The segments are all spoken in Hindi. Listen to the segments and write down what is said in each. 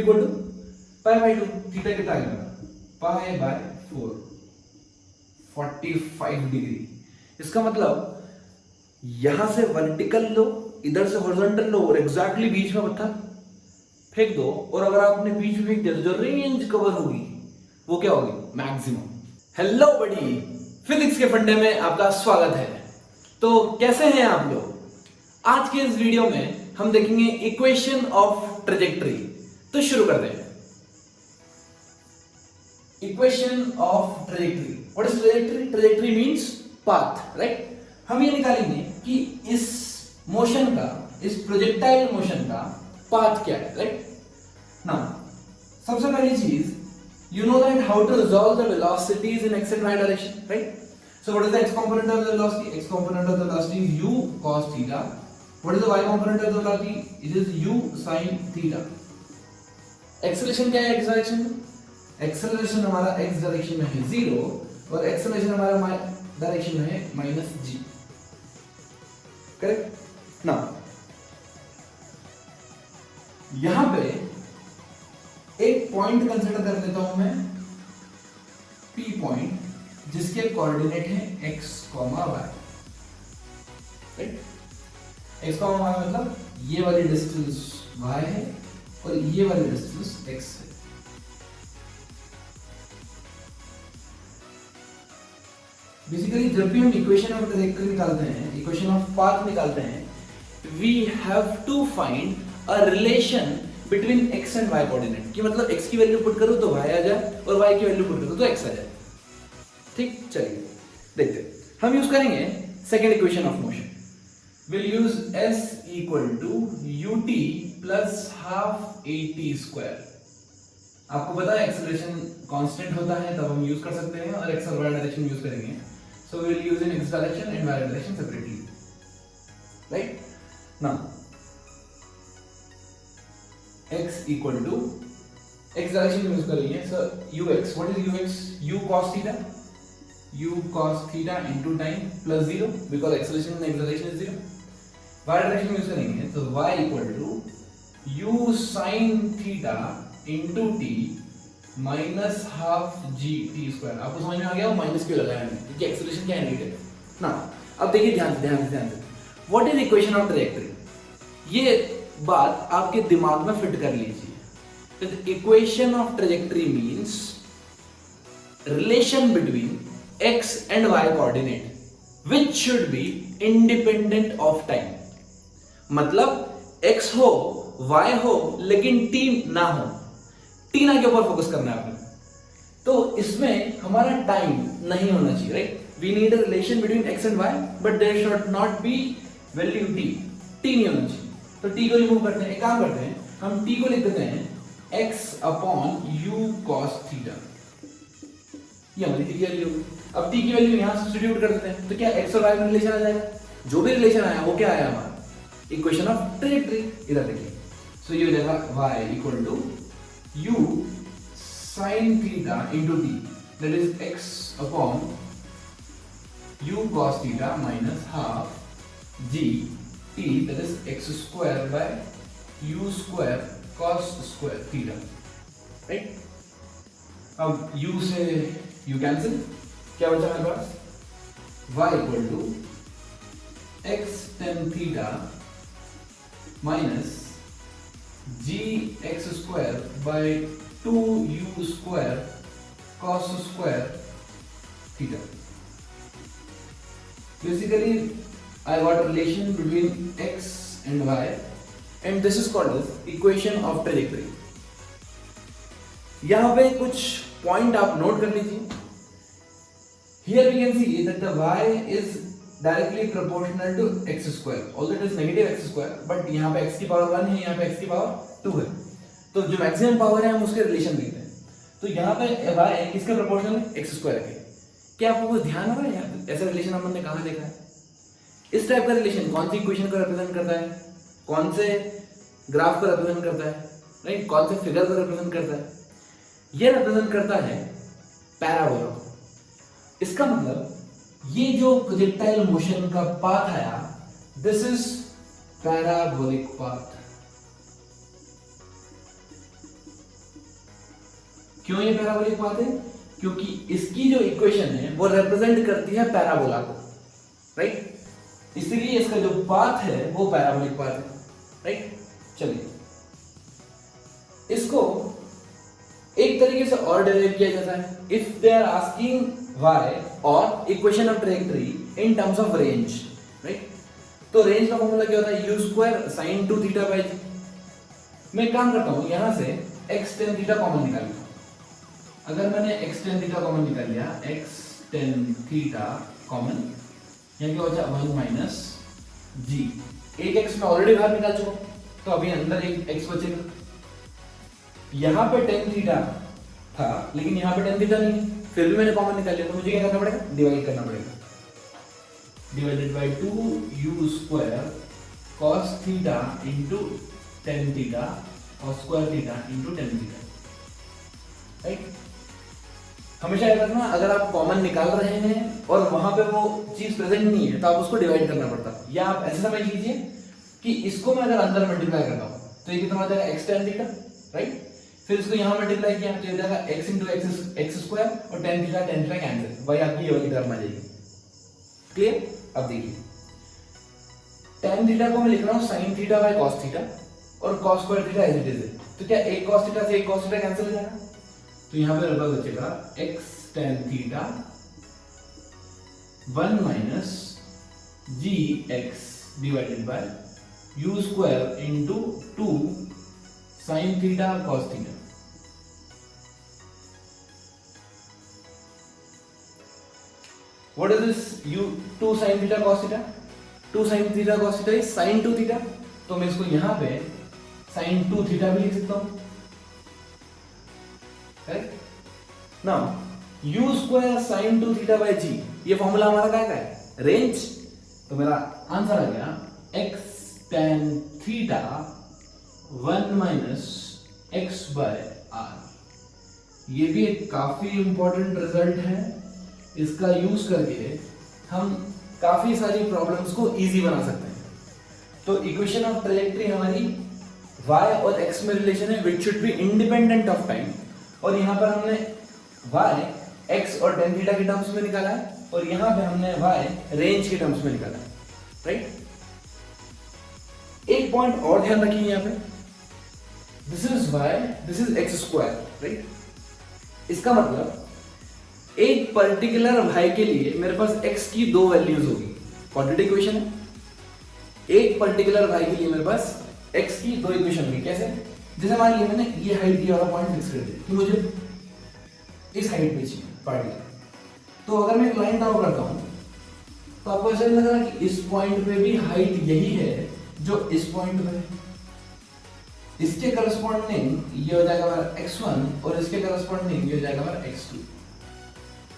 Equal to pi by 2। Theta कितना आ गया? Pi by 4, 45 degree. इसका मतलब यहां से वर्टिकल लो, इधर से हॉरिजॉन्टल लो और एग्जैक्टली बीच में पत्थर फेंक दो, और अगर आपने बीच में फेंक दिया तो जो रेंज कवर होगी वो क्या होगी? मैक्सिमम। हेलो बड़ी, फिजिक्स के फंडे में आपका स्वागत है। तो कैसे हैं आप लोग? आज के इस वीडियो में हम देखेंगे इक्वेशन ऑफ ट्रेजेक्टरी। तो शुरू करते हैं। Equation of trajectory. What is trajectory? Trajectory means path, right? हम ये निकालेंगे कि इस मोशन का, इस प्रोजेक्टाइल मोशन का पाथ क्या है, राइट? नाउ सबसे पहली चीज, you know that how to resolve the velocities in x and y direction, right? So what is the x component of the velocity? X component of the velocity is u cos theta. What is the y component of the velocity? It is u sin theta. Acceleration क्या है x डायरेक्शन में? Acceleration हमारा x डायरेक्शन में है 0 और acceleration हमारा डायरेक्शन में है -g. करेक्ट? नाउ यहां पे एक पॉइंट कंसीडर कर लेता हूं मैं, P पॉइंट, जिसके कोऑर्डिनेट है x, y, right? x, y मतलब ये वाली डिस्टेंस y है और ये वाली डिस्टेंस x है। बेसिकली जब भी हम इक्वेशन ऑफ ट्रेजेक्टरी निकालते हैं, इक्वेशन ऑफ पाथ निकालते हैं, we have to find a relation between x and y coordinate. कि मतलब x की वैल्यू पुट करो तो y आ जाए और y की वैल्यू पुट करो तो x आ जाए। ठीक, चलिए देखते हैं। हम यूज करेंगे second equation of motion. Will use s equal to ut plus half at square. आपको पता है एक्सेलरेशन कांस्टेंट होता है, तब हम यूज कर सकते हैं, और x और y डायरेक्शन यूज करेंगे। So will use in x direction and y direction separately, right? Now x equal to x direction use करेंगे, सो ux, what is ux? u cos theta into time plus 0 because acceleration in x direction is 0. y direction use करेंगे तो y equal to u sin theta into t minus half g t square। आपको समझ में आ गया वो माइनस क्यों लगाया मैंने? क्योंकि एक्सेलरेशन क्या है? नेगेटिव ना। अब देखिए ध्यान से what is equation of trajectory? ये बात आपके दिमाग में फिट कर लीजिए। Equation of trajectory means relation between x and y coordinate which should be independent of time. मतलब x हो, y हो, लेकिन t ना हो। t ना के ऊपर फोकस करना है आपने। तो इसमें हमारा टाइम नहीं होना चाहिए, right? We need a relation between x and y but there should not be value t। t नहीं होना चाहिए। तो t को रिमूव करते हैं। एक काम करते हैं, हम t को लिख देते हैं x upon u cos theta. ये हमारी t की वैल्यू होगी। अब t की वैल्यू यहां सब्स्टिट्यूट कर देते हैं तो क्या x और y में रिलेशन आ जाएगा? जो भी रिलेशन आया वो क्या आया हमारा? Equation of trajectory. इधर देखिए, सो ये हो जाएगा y equal to u sin theta into t, that is x upon u cos theta minus half g t, that is x square by u square cos square theta, right? अब u से u कैंसिल, क्या बचा हमारे पास? y इक्वल टू x tan theta minus g x square by 2u square cos square theta. Basically I got a relation between x and y and this is called as equation of trajectory. यहाँ पे कुछ पॉइंट आप नोट कर लीजिए। Here we can see that the y is directly proportional to x square, although it is negative x square, but यहाँ पे x की पावर 1 है, यहाँ पे x की पावर 2 है। तो जो मैक्सिमम पावर है हम उसके रिलेशन देखते हैं। तो यहाँ पे y किसके प्रोपोर्शनल है? x स्क्वायर के। क्या आपको कुछ ध्यान हो रहा है? ऐसा रिलेशन हमने कहाँ देखा है? इस टाइप का रिलेशन कौन सी इक्वेशन को रिप्रेजेंट करता है? कौन से ग्राफ को रिप्रेजेंट करता है? राइट? कौन से फिगर को रिप्रेजेंट करता है? ये रिप्रेजेंट करता है पैराबोला को। इसका मतलब ये जो प्रोजेक्टाइल मोशन का पाथ आया, दिस इज पैराबोलिक पाथ। क्यों ये पैराबोलिक पाथ है? क्योंकि इसकी जो इक्वेशन है वो रिप्रेजेंट करती है पैराबोला को, राइट? इसलिए इसका जो पाथ है वो पैराबोलिक पाथ है, राइट? चलिए इसको एक तरीके से और डेराइव किया जाता है। If they are asking y और equation of trajectory in terms of range, right? तो रेंज का फॉर्मूला क्या होता है? U square sine 2 theta by g. मैं एक काम करता हूं, यहां से x tan थीटा कॉमन निकाल लूं। अगर मैंने x tan थीटा कॉमन निकाल लिया, x tan थीटा कॉमन, यहाँ क्या बचा 1 माइनस जी। एक x मैं ऑलरेडी बाहर निकाल चुका, तो अभी अंदर एक x बचेगा। यहाँ पे tan थीटा था लेकिन यहाँ पे tan थीटा नहीं है, फिर भी मैंने कॉमन निकाल लिया, तो मुझे क्या करना पड़ेगा? डिवाइड करना पड़ेगा। Divided by 2u square cos theta into tan theta और square theta into tan theta, right? हमेशा याद रखना, अगर आप कॉमन निकाल रहे हैं और वहां पे वो चीज प्रेजेंट नहीं है तो आप उसको डिवाइड करना पड़ता है। या आप ऐसे समझ लीजिए कि इसको मैं अगर अंदर मल्टीप्लाई करता हूं तो ये कितना हो जाएगा? x tan theta, right? फिर इसको यहां मल्टीप्लाई किया तो ये जाएगा x इंटू एक्स स्क्वायर और tan थीटा कैंसिल, वही आपकी ये वाली टर्म आ जाएगी। क्लियर? अब देखिए tan थीटा को मैं लिख रहा हूं sin theta by cos theta और cos square theta as it is है, तो क्या एक cos थीटा से एक cos थीटा कैंसिल हो जाएगा, तो यहां पे रबल बचेगा x tan theta 1 minus gx divided by u square into 2 sin theta cos theta. What is this u 2 sin theta cos theta? 2 sin theta cos theta is sin 2 theta, तो मैं इसको यहां पे sin 2 theta भी लिख सकता हूं, correct? Now u square sin 2 theta by g, ये फॉर्मूला हमारा क्या है? रेंज। तो मेरा आंसर आ गया x tan theta 1 minus x by r। ये भी एक काफी इंपॉर्टेंट रिजल्ट है, इसका यूज करके हम काफी सारी प्रॉब्लम्स को इजी बना सकते हैं। तो इक्वेशन ऑफ ट्रैजेक्टरी हमारी y और x में रिलेशन है which should be independent of time, और यहाँ पर हमने y x और tan थीटा के टर्म्स में निकाला है और यहाँ पे हमने y रेंज के टर्म्स में निकाला है, राइट? एक पॉइंट और ध्यान रखिए यहाँ पे, this is y, this is x square, right? इसका मतलब एक पर्टिकुलर y के लिए मेरे पास x की दो वैल्यूज होगी। क्वाड्रेटिक इक्वेशन है, एक पर्टिकुलर y के लिए मेरे पास x की दो इक्वेशन होगी। कैसे? जैसे मान लिया मैंने ये हाइट ये वाला पॉइंट फिक्स कर दिया कि मुझे इस हाइट पे चाहिए पार्टिकल, तो अगर मैं एक लाइन ड्रॉ करता हूं तो आपको ऐसा लग रहा है कि इस पॉइंट पे भी हाइट यही है जो इस पॉइंट पे है। इसके करस्पॉन्डिंग ये हो जाएगा हमारा x1 और इसके करस्पॉन्डिंग ये हो जाएगा हमारा x2।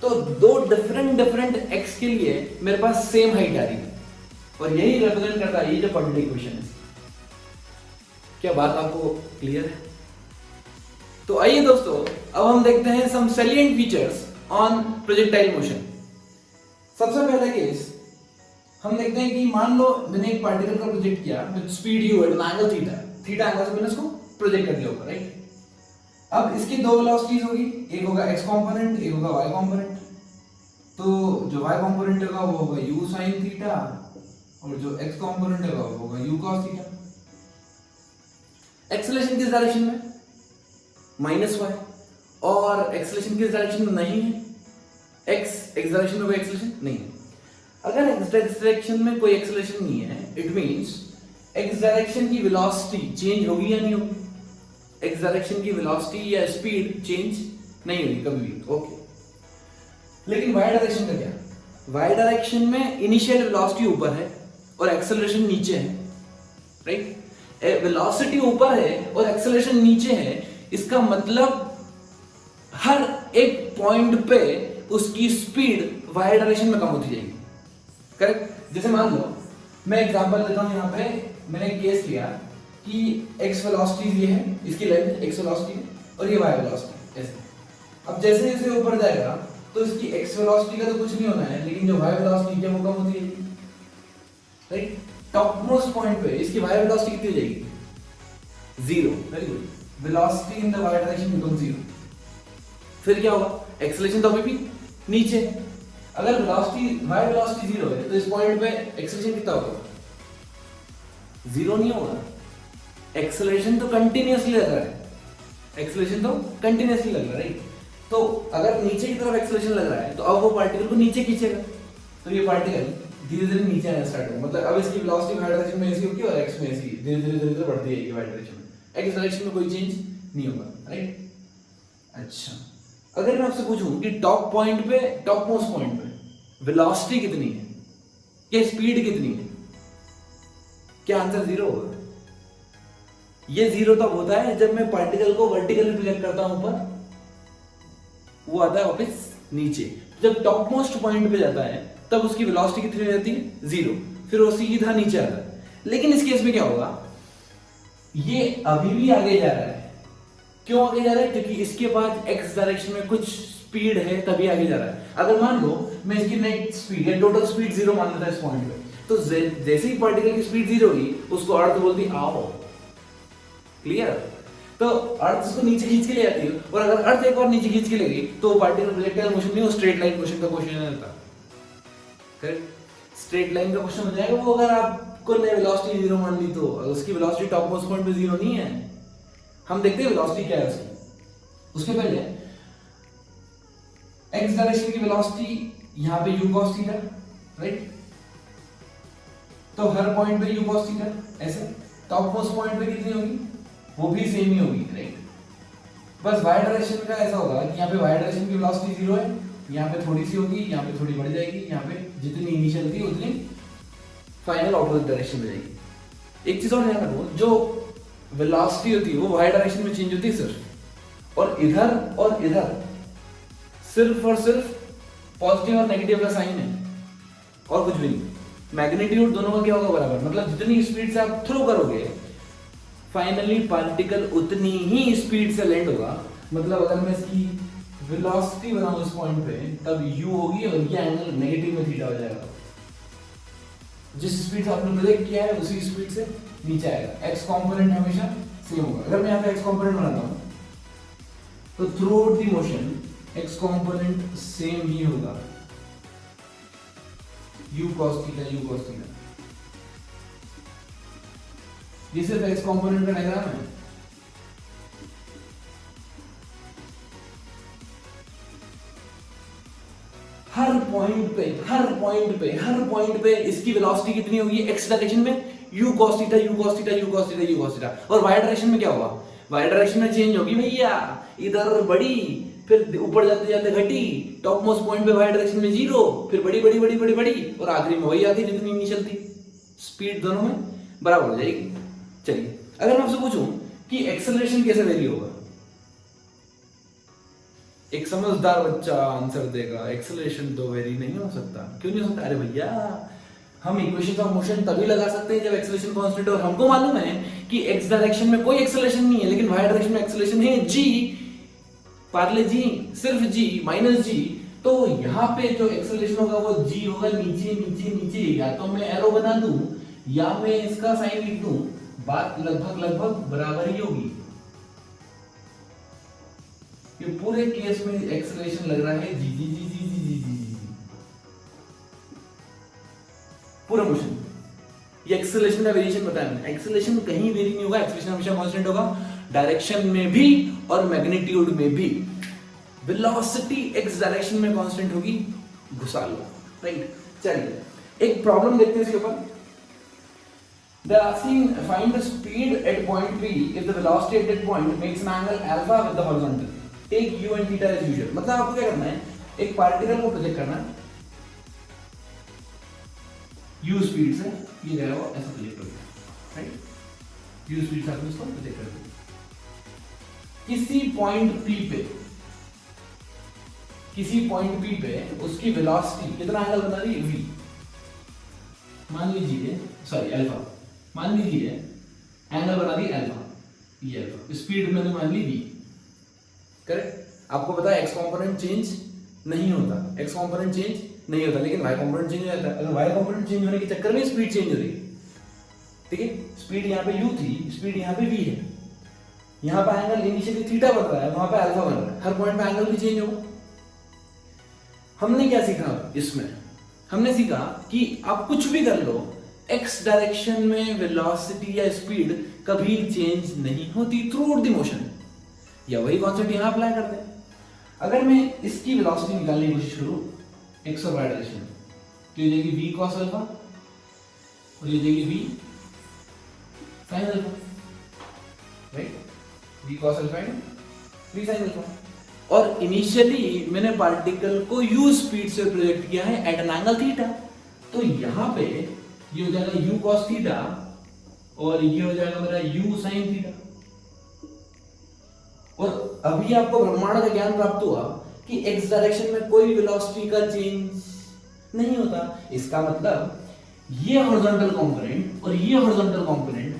तो दो डिफरेंट x के लिए मेरे पास सेम हाइट आ रही है और यही रिप्रेजेंट करता है ये जो क्वाड्रेटिक इक्वेशन है। क्या बात आपको क्लियर है? तो आइए दोस्तों, अब हम देखते हैं some salient features on projectile motion. सबसे पहला केस हम देखते हैं कि मान लो मैंने एक पार्टिकल का प्रोजेक्ट किया with speed u at an angle theta angle से मैंने इसको प्रोजेक्ट कर दिया ऊपर, राइट? अब इसकी दो वेलोसिटीज होगी, एक होगा x कंपोनेंट, एक होगा y कंपोनेंट। तो जो y कंपोनेंट होगा वो होगा u sin थीटा और जो x कंपोनेंट होगा वो होगा u cos थीटा। एक्सेलरेशन किस डायरेक्शन में? Minus y। और एक्सेलरेशन किस डायरेक्शन में नहीं है? x डायरेक्शन में कोई एक्सेलरेशन नहीं है। अगर x डायरेक्शन में कोई एक्सेलरेशन नहीं है, इट मींस x डायरेक्शन की वेलोसिटी चेंज होगी या नहीं होगी? x डायरेक्शन की वेलोसिटी या स्पीड चेंज नहीं होगी कभी भी, ओके। लेकिन y डायरेक्शन का क्या? y डायरेक्शन में इनिशियल वेलोसिटी ऊपर है और एक्सेलरेशन नीचे है, राइट? वेलोसिटी ऊपर है और एक्सेलरेशन नीचे है, इसका मतलब हर एक पॉइंट पे उसकी स्पीड y डायरेक्शन में कम होती जाएगी, करेक्ट? जैसे मान लो मैं एग्जांपल देता हूं, यहाँ पे मैंने एक केस लिया कि x वेलोसिटी ये है, इसकी लेंथ x वेलोसिटी है और ये y वेलोसिटी ऐसे। अब जैसे जैसे ऊपर जाएगा तो इसकी x वेलोसिटी का तो कुछ नहीं होना है, लेकिन जो y वेलोसिटी है वो कम होती है, राइट? टॉप मोस्ट पॉइंट पे इसकी y वेलोसिटी कितनी हो जाएगी? 0। Very good. Velocity in the y direction become 0। फिर क्या होगा, एक्सेलरेशन तो अभी भी नीचे। अगर वेलोसिटी y वेलोसिटी 0 है तो इस पॉइंट पे एक्सेलरेशन कितना होगा, 0 नहीं होगा। एक्सेलरेशन तो कंटिन्यूअसली लग रहा है, एक्सेलरेशन तो कंटिन्यूअसली लग रहा है, राइट। तो अगर नीचे की तरफ एक्सेलरेशन लग रहा है तो अब वो पार्टिकल को नीचे खींचेगा, तो ये पार्टिकल धीरे धीरे नीचे आना स्टार्ट होगा। मतलब अब इसकी वेलोसिटी y डायरेक्शन में ऐसी होगी और x में ऐसी धीरे धीरे बढ़ती जाएगी y डायरेक्शन में, x डायरेक्शन में कोई चेंज नहीं होगा, राइट। अच्छा, अगर मैं आपसे पूछूं कि टॉप पॉइंट पे, टॉप मोस्ट पॉइंट पे वेलोसिटी कितनी है या स्पीड कितनी है, क्या आंसर 0 होगा। ये 0 तब होता है जब मैं पार्टिकल को वर्टिकली प्रोजेक्ट करता हूं ऊपर, वो आता है वापस नीचे। जब टॉप मोस्ट पॉइंट पे जाता है तब उसकी वेलोसिटी कितनी हो जाती है, 0, फिर वो सीधा नीचे आता है। लेकिन इस केस में क्या होगा, ये अभी भी आगे जा रहा है। क्यों आगे जा रहा है, क्योंकि इसके पास x डायरेक्शन में कुछ स्पीड है तभी आगे जा रहा है। अगर मान लो मैं इसकी नेट स्पीड या टोटल स्पीड 0 मान लेता है इस पॉइंट पे, तो जैसे ही पार्टिकल की स्पीड 0 होगी उसको अर्थ बोलती आओ, क्लियर। तो अर्थ उसको नीचे खींच के ले जाती है, और अगर अर्थ एक और नीचे खींच के ले गई तो पार्टिकल प्रोजेक्टाइल मोशन नहीं, वो स्ट्रेट लाइन मोशन का क्वेश्चन रहता। करेक्ट, स्ट्रेट लाइन का क्वेश्चन हो जाएगा वो, अगर आपको वेलोसिटी 0 मान ली तो उसकी वेलोसिटी टॉप मोस्ट पॉइंट पे 0 नहीं है। हम देखते हैं वेलोसिटी क्या है उसकी। उसके पहले x डायरेक्शन की वेलोसिटी यहां पे u cos थीटा, राइट। तो हर पॉइंट पे u cos थीटा, ऐसे टॉप मोस्ट पॉइंट पे कितनी होगी, वो भी सेम ही होगी, राइट। बस y डायरेक्शन का ऐसा होगा कि यहाँ पे y डायरेक्शन की वेलोसिटी 0 है, यहाँ पे थोड़ी सी होगी, यहाँ पे थोड़ी बढ़ जाएगी, यहाँ पे जितनी इनिशियल थी उतनी फाइनल ऑपोजिट डायरेक्शन में जाएगी। एक चीज और ध्यान रखो, जो वेलोसिटी होती है वो y डायरेक्शन में चेंज होती है सिर्फ, और इधर सिर्फ और सिर्फ पॉजिटिव और नेगेटिव का साइन है और कुछ भी नहीं। मैग्नीट्यूड दोनों का क्या होगा, बराबर। मतलब जितनी स्पीड से आप थ्रो करोगे फाइनली पार्टिकल उतनी ही स्पीड से लैंड होगा। मतलब अगर मैं इसकी वेलोसिटी बनाऊं इस पॉइंट पे तब u होगी और ये एंगल नेगेटिव में थीटा हो जाएगा। जिस स्पीड से आपने प्रोजेक्ट किया है उसी स्पीड से नीचे आएगा। x कंपोनेंट हमेशा सेम होगा। अगर मैं यहाँ पे x कंपोनेंट बनाता हूँ तो throughout the motion x component same ही होगा, u cos theta u cos theta. ये सिर्फ x कंपोनेंट का डायग्राम है। हर पॉइंट पे इसकी वेलोसिटी कितनी होगी, x डायरेक्शन में u cos theta u cos theta u cos theta u cos theta, और y डायरेक्शन में क्या होगा, y डायरेक्शन में चेंज होगी भैया, इधर बड़ी फिर ऊपर जाते जाते घटी, टॉप मोस्ट पॉइंट पे y डायरेक्शन में 0, फिर बड़ी बड़ी बड़ी बड़ी बड़ी और आखिरी में वही आती जितनी इनिशियल थी। स्पीड दोनों में बराबर हो जाएगी। चलिए, अगर मैं आपसे पूछूं कि एक्सेलरेशन कैसे वेरी होगा, एक समझदार बच्चा आंसर देगा एक्सेलरेशन तो वेरी नहीं हो सकता। क्यों नहीं हो सकता? अरे भैया, हम इक्वेशन ऑफ मोशन तभी लगा सकते हैं जब एक्सेलरेशन कांस्टेंट हो, और हमको मालूम है कि एक्स डायरेक्शन में कोई एक्सेलरेशन नहीं है, लेकिन वाई डायरेक्शन में एक्सेलरेशन है, जी पार्ले जी, सिर्फ जी माइनस जी। तो यहाँ पे जो एक्सेलरेशन होगा वो जी होगा, नीचे नीचे नीचे। या तो मैं एरो बना दूं या मैं इसका साइन लिख दूं, बात लगभग बराबर ही होगी। ये पूरे केस में एक्सेलरेशन लग रहा है जी जी जी जी जी जी जी जी, पूरा मोशन। ये एक्सेलरेशन का वेरिएशन बताया मैंने। एक्सेलरेशन कहीं वेरी नहीं होगा, एक्सेलरेशन हमेशा कांस्टेंट होगा, डायरेक्शन में भी और मैग्नीट्यूड में भी। वेलोसिटी एक्स डायरेक्शन में कांस्टेंट होगी, घुसा लो, राइट। चलिए एक प्रॉब्लम देखते हैं इसके ऊपर। They are asking find the speed at point P if the velocity at that point makes an angle alpha with the horizontal. Take u and theta as usual. मतलब आपको क्या करना है, एक पार्टिकल को प्रोजेक्ट करना है u स्पीड से, ये जो है वो ऐसा प्रोजेक्ट हो गया, राइट। u स्पीड से आप इसको प्रोजेक्ट कर दो किसी पॉइंट P पे उसकी वेलोसिटी कितना एंगल बना रही है, v मान लीजिए, सॉरी अल्फा मान लीजिए, एंगल बना दी अल्फा, ये अल्फा, स्पीड मैंने मान ली v, करेक्ट। आपको पता है x कंपोनेंट चेंज नहीं होता, लेकिन y कंपोनेंट चेंज हो जाता है। अगर y कंपोनेंट चेंज होने के चक्कर में स्पीड चेंज हो रही है, ठीक है। स्पीड यहाँ पे u थी, स्पीड यहाँ पे v है, यहाँ पे एंगल इनिशियली थीटा बन रहा है, वहां पे अल्फा बन रहा है, हर पॉइंट पे एंगल भी चेंज होगा। हमने क्या सीखा इसमें, हमने सीखा कि आप कुछ भी कर लो, एक्स डायरेक्शन में वेलोसिटी या स्पीड कभी चेंज नहीं होती थ्रू आउट द मोशन। या वही कॉन्सेप्ट यहां अप्लाई करते हैं। अगर मैं इसकी वेलोसिटी निकालने की कोशिश करूं एक्स और वाई डायरेक्शन में, तो ये जाएगी v cos अल्फा और ये जाएगी v sin alpha, right, v cos alpha and v sin alpha. और इनिशियली मैंने पार्टिकल को u स्पीड से प्रोजेक्ट किया है एट एन एंगल थीटा, तो यहां पे ये हो जाएगा u cos थीटा और ये हो जाएगा मेरा u sin थीटा। और अभी आपको ब्रह्मांड का ज्ञान प्राप्त हुआ कि x डायरेक्शन में कोई वेलोसिटी का चेंज नहीं होता। इसका मतलब ये हॉरिजॉन्टल कंपोनेंट और ये horizontal component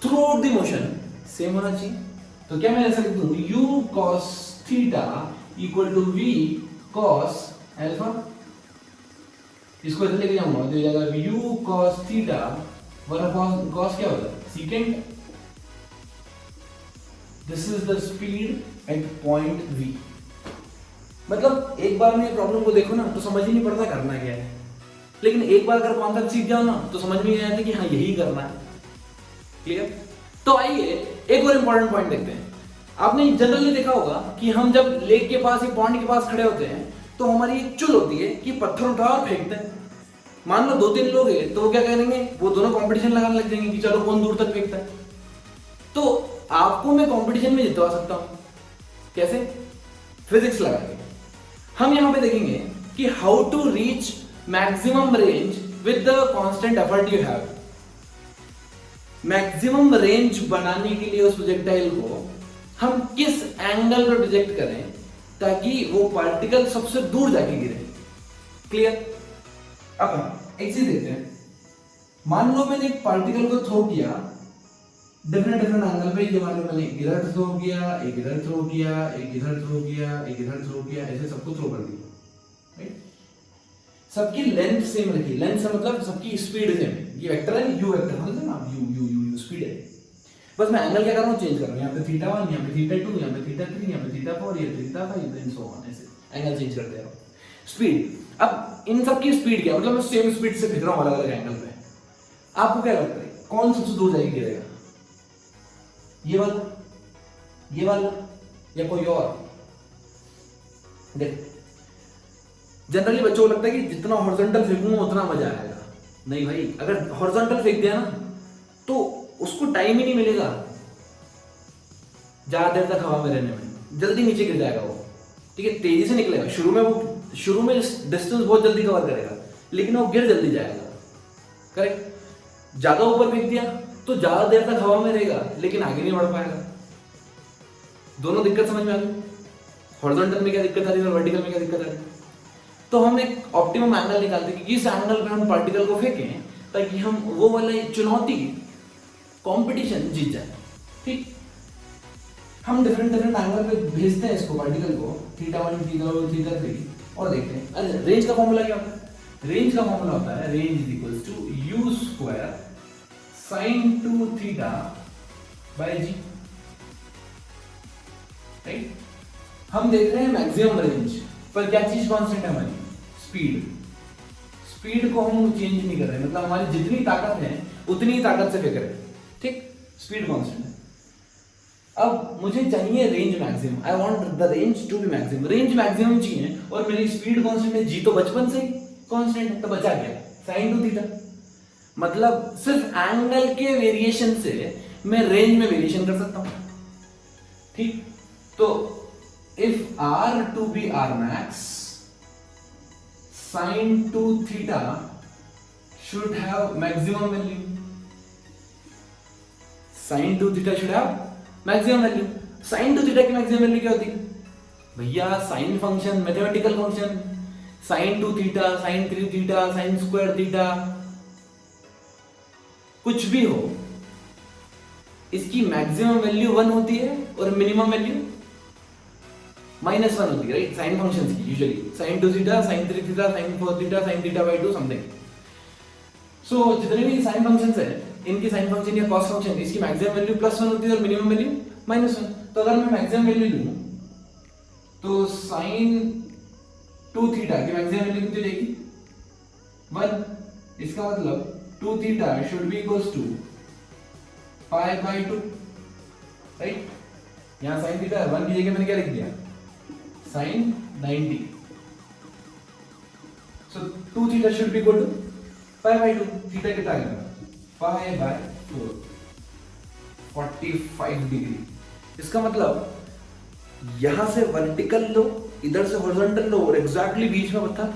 through out the motion same होना चाहिए। तो क्या मैं ऐसा लिख दूं u cos theta equal to v cos alpha, इसको ऐसे लेके जाऊंगा तो ये जाएगा u cos theta one cos क्या होता है second, this is the speed at point v। मतलब एक बार में प्रॉब्लम को देखो ना तो समझ ही नहीं पड़ता करना क्या है, लेकिन एक बार अगर कॉन्सेप्ट सीख जाओ ना तो समझ में आ जाता कि हाँ यही करना है। क्लियर? तो आइए एक और इंपॉर्टेंट पॉइंट देखते हैं। आपने जनरली देखा होगा कि हम जब लेक के पास या पॉन्ड के पास खड़े होते हैं तो हमारी एक चुल होती है कि पत्थर उठाओ और फेंकते हैं। मान लो 2-3 लोग हैं तो वो क्या करेंगे, वो दोनों कंपटीशन लगाने लग जाएंगे कि चलो कौन दूर तक फेंकता है। तो आपको मैं कंपटीशन में जितवा सकता हूं, कैसे? फिजिक्स लगा के। हम यहां पे देखेंगे कि how to reach maximum range with the constant effort you have. Maximum range बनाने के लिए उस प्रोजेक्टाइल को हम किस एंगल पर प्रोजेक्ट करें ताकि वो पार्टिकल सबसे दूर जाके गिरे। क्लियर? अब हम एक चीज देखते हैं। मान लो मैंने एक पार्टिकल को थ्रो किया डिफरेंट एंगल पे, ये मान लो मैंने इधर थ्रो किया, एक इधर थ्रो किया, एक इधर थ्रो किया, एक इधर थ्रो किया, ऐसे सबको थ्रो कर दिया, राइट? सबकी लेंथ सेम रखी, लेंथ से मतलब सबकी स्पीड सेम है। ये वेक्टर है, यू वेक्टर समझते हैं ना आप, यू स्पीड है। बस मैं एंगल क्या कर रहा हूं, चेंज कर रहा हूं। यहां पे थीटा 1, यहां पे थीटा 2, यहां पे थीटा 3, यहां पे थीटा 4, ये थीटा 5 एंड सो ऑन, ऐसे एंगल चेंज करते जा रहा हूं। स्पीड, अब इन सब की स्पीड क्या, मतलब मैं सेम स्पीड से फेंक रहा हूं अलग-अलग एंगल पे। आपको क्या लगता है कौन सबसे दूर जाके गिरेगा? ये वाला या कोई और? देख, जनरली बच्चों को लगता है कि जितना हॉरिजॉन्टल फेंकूंगा उतना मजा आएगा। नहीं भाई, अगर हॉरिजॉन्टल फेंक दिया ना तो उसको टाइम ही नहीं मिलेगा ज्यादा देर तक हवा में रहने में, जल्दी नीचे गिर जाएगा वो। ठीक है, तेजी से निकलेगा, शुरू में डिस्टेंस बहुत जल्दी कवर करेगा, लेकिन वो गिर जल्दी जाएगा। करेक्ट? ज्यादा ऊपर फेंक दिया तो ज्यादा देर तक हवा में रहेगा लेकिन आगे नहीं बढ़ पाएगा। दोनों दिक्कत समझ में आ गई? हॉरिजॉन्टल में क्या दिक्कत आ रही है और वर्टिकल में क्या दिक्कत आ रही है। तो हम एक ऑप्टिमम एंगल निकालते हैं कि इस एंगल पे हम पार्टिकल को फेंकें ताकि हम वो वाला चुनौती कंपटीशन जीत जाए। ठीक, हम डिफरेंट एंगल पे भेजते हैं इसको, पार्टिकल को, थीटा 1, थीटा 2, थीटा 3, और देखते हैं। अरे रेंज का फॉर्मूला क्या होता है? रेंज का फॉर्मूला होता है range is equals to u square sin 2 theta by g। Right? हम देख रहे हैं मैक्सिमम रेंज, पर क्या चीज कांस्टेंट है हमारी? स्पीड। स्पीड को हम चेंज नहीं कर रहे, मतलब हमारी जितनी ताकत है उतनी ही ताकत से फेंक रहे हैं। ठीक, स्पीड कांस्टेंट है। अब मुझे चाहिए range maximum, I want the range to be maximum. Range maximum चाहिए और मेरी स्पीड कांस्टेंट है, जी तो बचपन से ही कांस्टेंट है, तो बचा क्या? sin 2 theta. मतलब सिर्फ एंगल के वेरिएशन से मैं रेंज में वेरिएशन कर सकता हूं। ठीक, तो if r to be r max, sin 2 theta should have maximum value. sin 2 theta should have maximum value. sin 2 theta की मैक्सिमम वैल्यू क्या होती है भैया? Sine function, mathematical function, sin 2 theta, sin 3 theta, sin square theta, कुछ भी हो, इसकी मैक्सिमम वैल्यू 1 होती है और मिनिमम वैल्यू -1 होती है, राइट? साइन फंक्शंस की usually sin 2 theta, sin 3 theta, sin 4 theta, sin theta by 2 something. So जितने भी साइन फंक्शंस है, इनकी साइन फंक्शन या कॉस फंक्शन, इसकी मैक्सिमम वैल्यू +1 होती है और मिनिमम वैल्यू -1। तो अगर मैं मैक्सिमम वैल्यू लूं तो साइन 2 थीटा की मैक्सिमम वैल्यू कितनी रहेगी 1। इसका मतलब 2 theta should be equals to π/2, right. यहां साइन थीटा 1 की जगह मैंने क्या लिख दिया sine 90। So 2 theta should be equal to π/2। Theta कितना आएगा π/4, 45 डिग्री। इसका मतलब यहां से वर्टिकल लो, इधर से हॉरिजॉन्टल लो और एग्जैक्टली बीच में पत्थर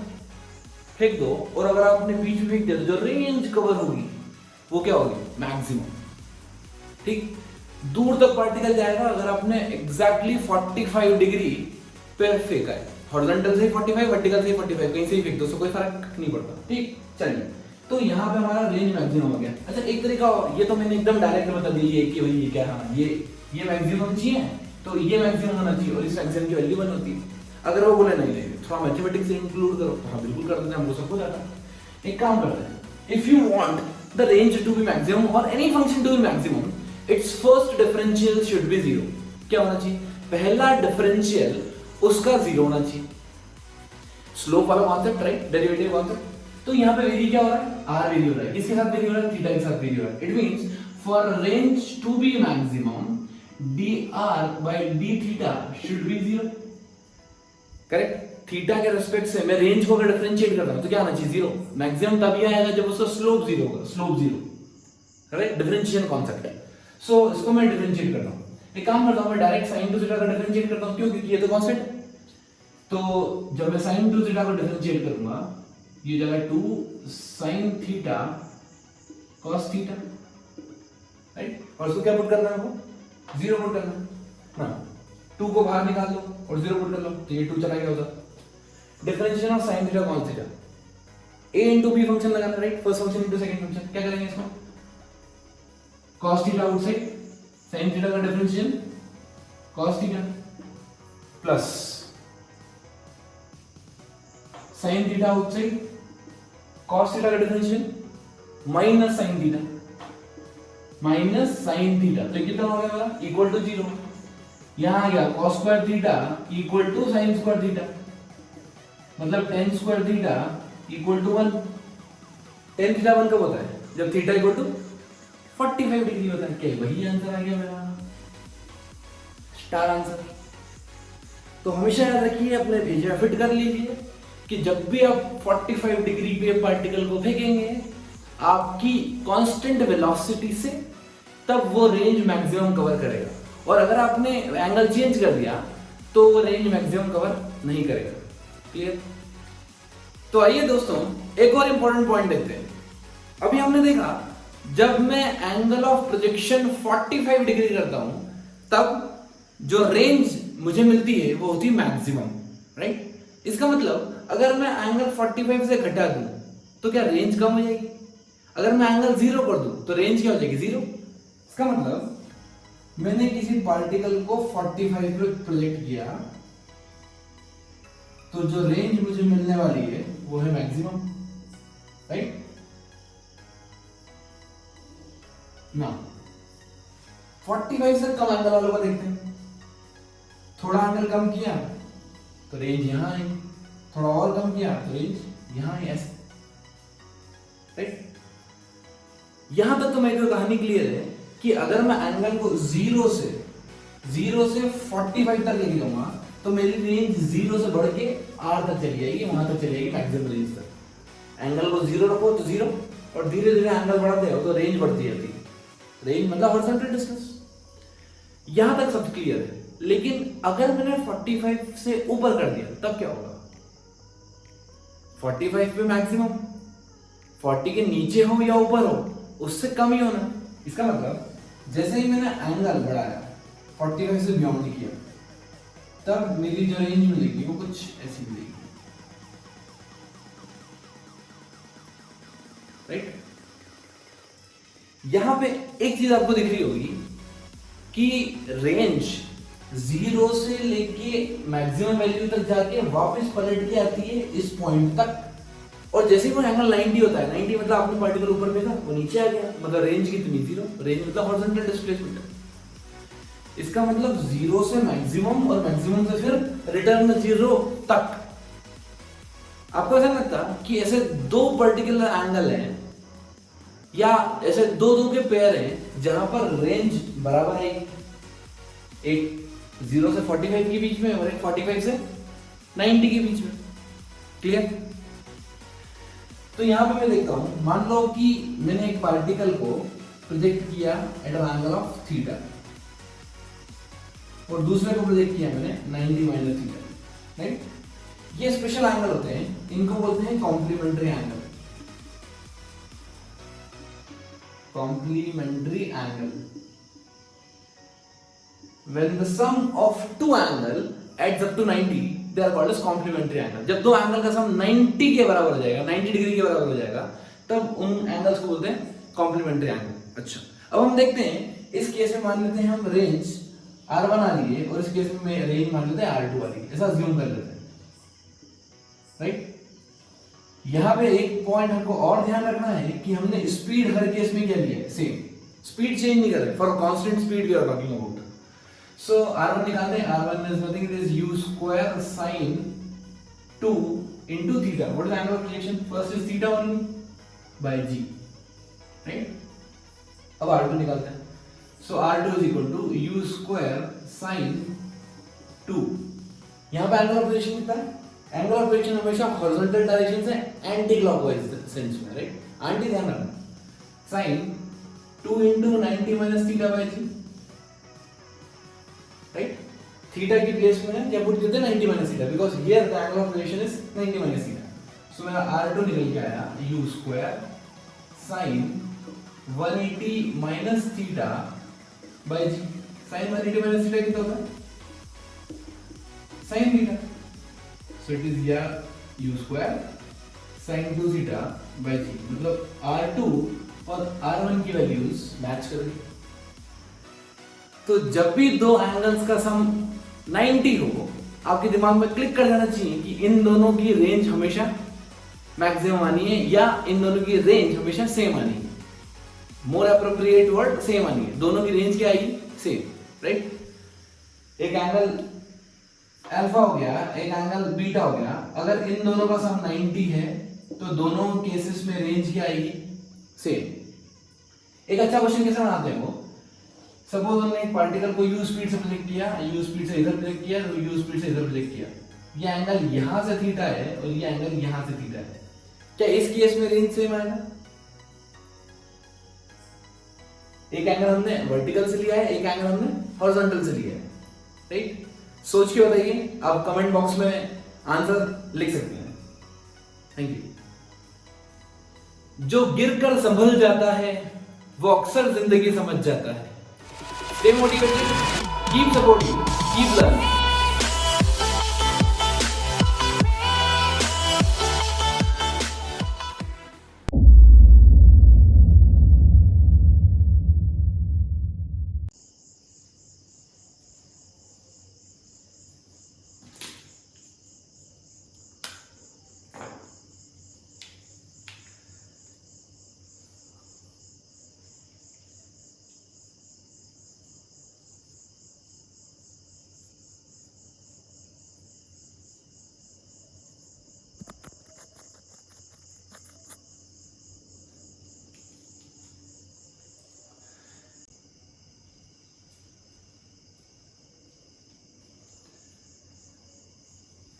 फेंक दो, और अगर आपने बीच में फेंक दिया तो जो रेंज कवर होगी वो क्या होगी मैक्सिमम। ठीक, दूर तक पार्टिकल जाएगा अगर आपने एग्जैक्टली 45 डिग्री पे फेंका है। हॉरिजॉन्टल से 45, वर्टिकल से 45, कहीं से ही फेंक दो, उससे कोई फर्क नहीं पड़ता। ठीक, चलिए, तो यहाँ पे हमारा रेंज मैक्सिमम हो गया। अच्छा, एक तरीका और, ये तो मैंने एकदम डायरेक्ट बता दिया कि भाई ये क्या, हाँ ये मैक्सिमम चाहिए तो ये मैक्सिमम होना चाहिए और इस मैक्सिमम की वैल्यू 1 होती है। अगर वो बोले नहीं थोड़ा मैथमेटिक्स से इंक्लूड करो तो हाँ बिल्कुल कर देते हैं, हमको सब कुछ आता है। एक काम करते हैं, if you want the range to be maximum और any function to be maximum, its first differential should be 0। क्या होना चाहिए, पहला डिफरेंशियल उसका 0 होना चाहिए। स्लोप वाला कॉन्सेप्ट, राइट, डेरिवेटिव कॉन्सेप्ट। तो यहाँ पे वेरी क्या हो रहा है, आर वेरी हो रहा है, किसके साथ वेरी हो रहा है, थीटा के साथ वेरी हो रहा है। It means for range to be maximum dr/d theta should be 0, correct. Theta के रेस्पेक्ट से मैं रेंज को अगर डिफरेंशिएट करता हूं तो क्या आना चाहिए 0। मैक्सिमम तभी आएगा जब उसका स्लोप 0 होगा, स्लोप 0, करेक्ट, डिफरेंशिएशन कॉन्सेप्ट है। सो इसको मैं डिफरेंशिएट करता हूं, एक काम करता हूं मैं डायरेक्ट sin 2 थीटा का डिफरेंशिएट करता हूं, क्यों, क्योंकि ये तो कांस्टेंट है। तो जब मैं sin 2 थीटा को डिफरेंशिएट करूंगा, ये जगह 2 sin theta cos theta, right, और उसको क्या पुट करना है, हमको 0 पुट करना है ना। 2 को बाहर निकाल लो और 0 पुट कर लो तो ये 2 चला गया उधर। Differentiation of sin theta cos theta, a into b function लगाना, right, first function into second function. क्या करेंगे इसमें, cos theta outside, sin theta का differentiation cos theta plus sin theta outside cos theta का differentiation minus sin theta, minus sin theta. तो कितना हो गया मेरा, इक्वल टू 0। यहां आ गया cos square theta equal to sin square theta, मतलब tan square theta equal to 1। tan theta 1 कब होता है, जब थीटा इक्वल टू 45 डिग्री होता है। क्या वही आंसर आ गया मेरा, स्टार आंसर। तो हमेशा याद रखिए, अपने भेजा फिट कर लीजिए कि जब भी आप 45 डिग्री पे पार्टिकल को फेंकेंगे आपकी कांस्टेंट वेलोसिटी से, तब वो रेंज मैक्सिमम कवर करेगा। और अगर आपने एंगल चेंज कर दिया तो वो रेंज मैक्सिमम कवर नहीं करेगा। क्लियर। तो आइए दोस्तों एक और इंपॉर्टेंट पॉइंट देखते हैं। अभी हमने देखा जब मैं एंगल ऑफ प्रोजेक्शन 45 डिग्री करता हूं तब जो रेंज मुझे मिलती है वो होती है मैक्सिमम, राइट। इसका मतलब अगर मैं एंगल 45 से घटा दूं तो क्या रेंज कम हो जाएगी, अगर मैं एंगल 0 कर दूं तो रेंज क्या हो जाएगी 0। इसका मतलब मैंने किसी पार्टिकल को 45 पे प्रोजेक्ट किया तो जो रेंज मुझे मिलने वाली है वो है मैक्सिमम, राइट ना। 45 से कम एंगल वालों को देखते हैं, थोड़ा एंगल कम किया तो रेंज यहां है, थोड़ा और कम किया तो रेंज यहां है, ऐसे, राइट। यहां तक तो मेरी कहानी क्लियर है कि अगर मैं एंगल को 0 से 45 तक लेके जाऊंगा तो मेरी रेंज 0 से बढ़ के R तक चली जाएगी, वहां तक चली जाएगी मैक्सिमम रेंज तक। एंगल को 0 रखो तो 0 और धीरे धीरे एंगल बढ़ाते हो तो रेंज बढ़ती जाती है। रेंज मतलब हॉरिजॉन्टल डिस्टेंस। यहां तक सब क्लियर है। लेकिन अगर मैंने 45 से ऊपर कर दिया तब क्या होगा, 45 पे मैक्सिमम, 40 के नीचे हो या ऊपर हो उससे कम ही होना। इसका मतलब जैसे ही मैंने एंगल बढ़ाया 45 से बियॉन्ड किया तब मेरी जो रेंज मिलेगी वो कुछ ऐसी मिलेगी, राइट। यहां पे एक चीज आपको दिख रही होगी कि रेंज 0 से लेके मैक्सिमम वैल्यू तक जाके वापस पलट के आती है इस पॉइंट तक, और जैसे ही वो एंगल 90 होता है, 90 मतलब आपने पार्टिकल ऊपर फेंका वो नीचे आ गया, मतलब रेंज कितनी 0, रेंज मतलब हॉरिजॉन्टल डिस्प्लेसमेंट। इसका मतलब 0 से मैक्सिमम और मैक्सिमम से फिर रिटर्न 0 तक। आपको ऐसा लगता कि ऐसे दो पर्टिकुलर एंगल हैं या ऐसे दो दो के पेयर हैं जहां पर रेंज बराबर है, एक 0 से 45 के बीच में और एक 45 से 90 के बीच में। क्लियर? तो यहां पे मैं देखता हूं, मान लो कि मैंने एक पार्टिकल को प्रोजेक्ट किया at an angle of theta और दूसरे को प्रोजेक्ट किया मैंने 90 माइनस थीटा, राइट? ये स्पेशल एंगल होते हैं, इनको बोलते हैं complementary angle. Complementary angle, when the sum of two angle adds up to 90 they are called as complementary angle। जब दो एंगल का सम 90 के बराबर हो जाएगा, 90 डिग्री के बराबर हो जाएगा, तब उन एंगल्स को बोलते हैं कॉम्प्लीमेंट्री एंगल। अच्छा, अब हम देखते हैं इस केस में मान लेते हैं हम रेंज R1 आ रही है और इस केस में रेंज मान लेते हैं R2 आ रही है, ऐसा अज्यूम कर लेते हैं, राइट? यहां पे एक पॉइंट हमको और ध्यान रखना है कि हमने स्पीड हर केस में क्या लिया है, सेम स्पीड चेंज नहीं कर रहे, for constant speed we are talking about. So R1 निकालते हैं, R1 is nothing, it is u square sin 2 into theta. What is the angle of projection? First is theta only by g, right? अब R2 निकालते हैं, so R2 is equal to u square sin 2। यहाँ पे angle of projection कितना है? Angle of projection हमेशा horizontal direction से anti clockwise sense में, right? Anti ध्यान रखना, sin 2 into 90 minus theta by g, right? Theta की प्लेस में क्या पुट करते हैं 90 minus theta, because here the angle of rotation is 90 minus theta. So मेरा R2 निकल के आया u square sin 180 minus theta by g। sin 180 minus theta कितना होता है? sin theta. So it is here u square sin 2 theta by g, मतलब R2 और R1 की वैल्यूज मैच कर रही। तो जब भी दो एंगल्स का सम 90 हो, आपके दिमाग में क्लिक कर जाना चाहिए कि इन दोनों की रेंज हमेशा मैक्सिमम आनी है या इन दोनों की रेंज हमेशा सेम आनी है। मोर एप्रोप्रिएट वर्ड सेम आनी है, दोनों की रेंज क्या आएगी? Same, right? एक एंगल अल्फा हो गया, एक एंगल बीटा हो गया, अगर इन दोनों का सम 90 है तो दोनों केसेस में रेंज क्या आएगी? सेम। एक अच्छा क्वेश्चन कैसे बनाते हैं वो, सपोज हमने एक पार्टिकल को u स्पीड से प्रोजेक्ट किया, u स्पीड से इधर प्रोजेक्ट किया, तो u स्पीड से इधर प्रोजेक्ट किया, ये एंगल यहां से थीटा है और ये एंगल यहां से थीटा है, क्या इस केस में रेंज सेम आएगा? एक एंगल हमने वर्टिकल से लिया है, एक एंगल हमने हॉरिजॉन्टल से लिया है, राइट? सोच के बताइए, आप कमेंट बॉक्स में आंसर लिख सकते हैं। Thank you. जो गिरकर संभल जाता है वो अक्सर जिंदगी समझ जाता है। Stay motivated, keep supporting, keep learning.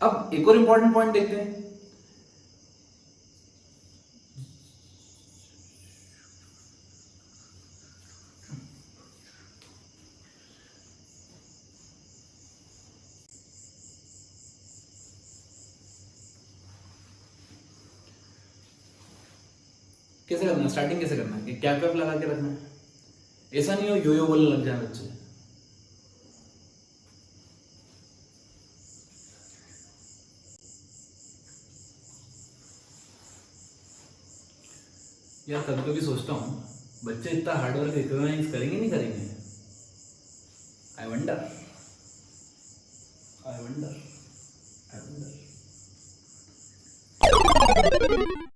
अब एक और इंपॉर्टेंट पॉइंट देखते हैं। कैसे करना है, स्टार्टिंग कैसे करना है, कैप कैप लगा के रखना है, ऐसा नहीं हो यो यो बोलने लग जाए बच्चे। यार कभी कभी सोचता हूँ बच्चे इतना हार्डवर्क रिकॉग्नाइज करेंगे नहीं करेंगे। I wonder I wonder I wonder.